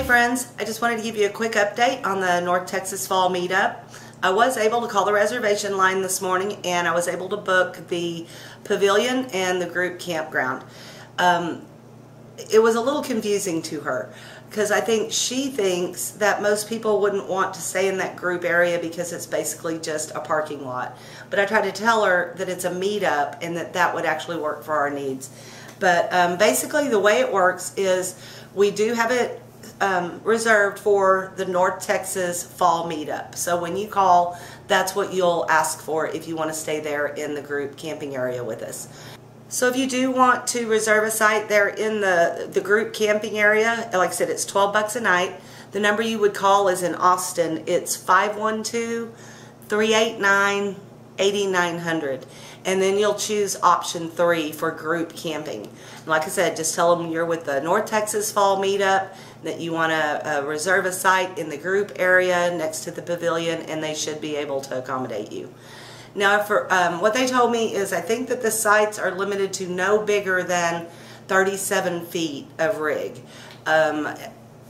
friends, I just wanted to give you a quick update on the North Texas Fall Meetup. I was able to call the reservation line this morning and I was able to book the pavilion and the group campground. It was a little confusing to her because I think she thinks that most people wouldn't want to stay in that group area because it's basically just a parking lot. But I tried to tell her that it's a meetup and that would actually work for our needs. But basically the way it works is we do have it reserved for the North Texas Fall Meetup. So when you call, that's what you'll ask for if you want to stay there in the group camping area with us. So if you do want to reserve a site there in the group camping area, like I said, it's $12 a night. The number you would call is in Austin. It's 512-389-8900. And then you'll choose option 3 for group camping. And like I said, just tell them you're with the North Texas Fall Meetup, that you want to reserve a site in the group area next to the pavilion, and they should be able to accommodate you. Now, for what they told me is I think that the sites are limited to no bigger than 37 feet of rig.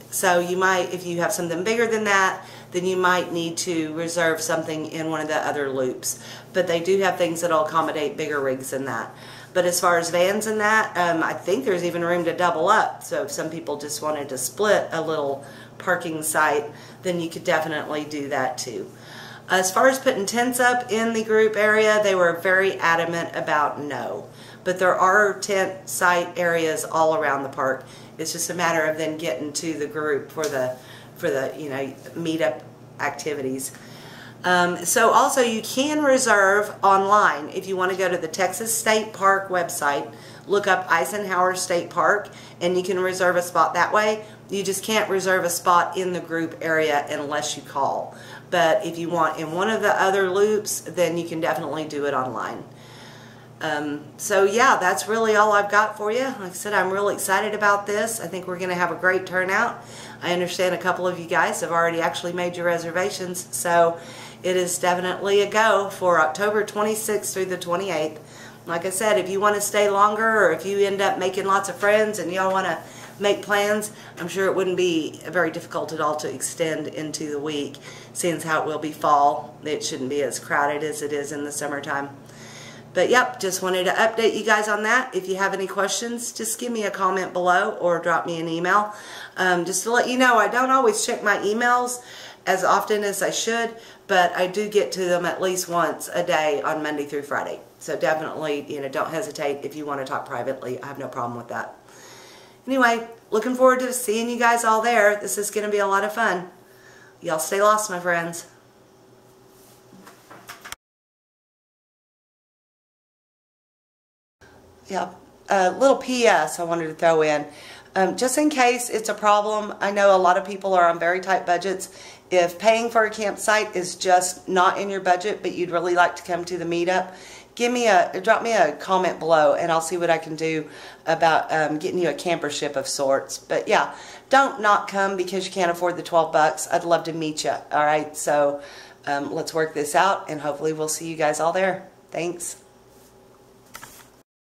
So you might, if you have something bigger than that, then you might need to reserve something in one of the other loops. But they do have things that will accommodate bigger rigs than that. But as far as vans and that, I think there's even room to double up. So if some people just wanted to split a little parking site, then you could definitely do that too. As far as putting tents up in the group area, they were very adamant about no. But there are tent site areas all around the park. It's just a matter of then getting to the group for the meetup activities. So also you can reserve online if you want to go to the Texas State Park website, look up Eisenhower State Park, and you can reserve a spot that way. You just can't reserve a spot in the group area unless you call. But if you want in one of the other loops, then you can definitely do it online. So yeah, that's really all I've got for you. Like I said, I'm really excited about this. I think we're going to have a great turnout. I understand a couple of you guys have already actually made your reservations, so it is definitely a go for October 26th through the 28th. Like I said, if you want to stay longer or if you end up making lots of friends and y'all want to make plans, I'm sure it wouldn't be very difficult at all to extend into the week, since how it will be fall. It shouldn't be as crowded as it is in the summertime. But yep, just wanted to update you guys on that. If you have any questions, just give me a comment below or drop me an email. Just to let you know, I don't always check my emails as often as I should, but I do get to them at least once a day on Monday through Friday. So definitely, don't hesitate if you want to talk privately. I have no problem with that. Anyway, looking forward to seeing you guys all there. This is going to be a lot of fun. Y'all stay lost, my friends. Yeah, a little PS I wanted to throw in. Just in case it's a problem, I know a lot of people are on very tight budgets. If paying for a campsite is just not in your budget, but you'd really like to come to the meetup, drop me a comment below and I'll see what I can do about getting you a campership of sorts. But yeah, don't not come because you can't afford the 12 bucks. I'd love to meet you. All right, so let's work this out and hopefully we'll see you guys all there. Thanks.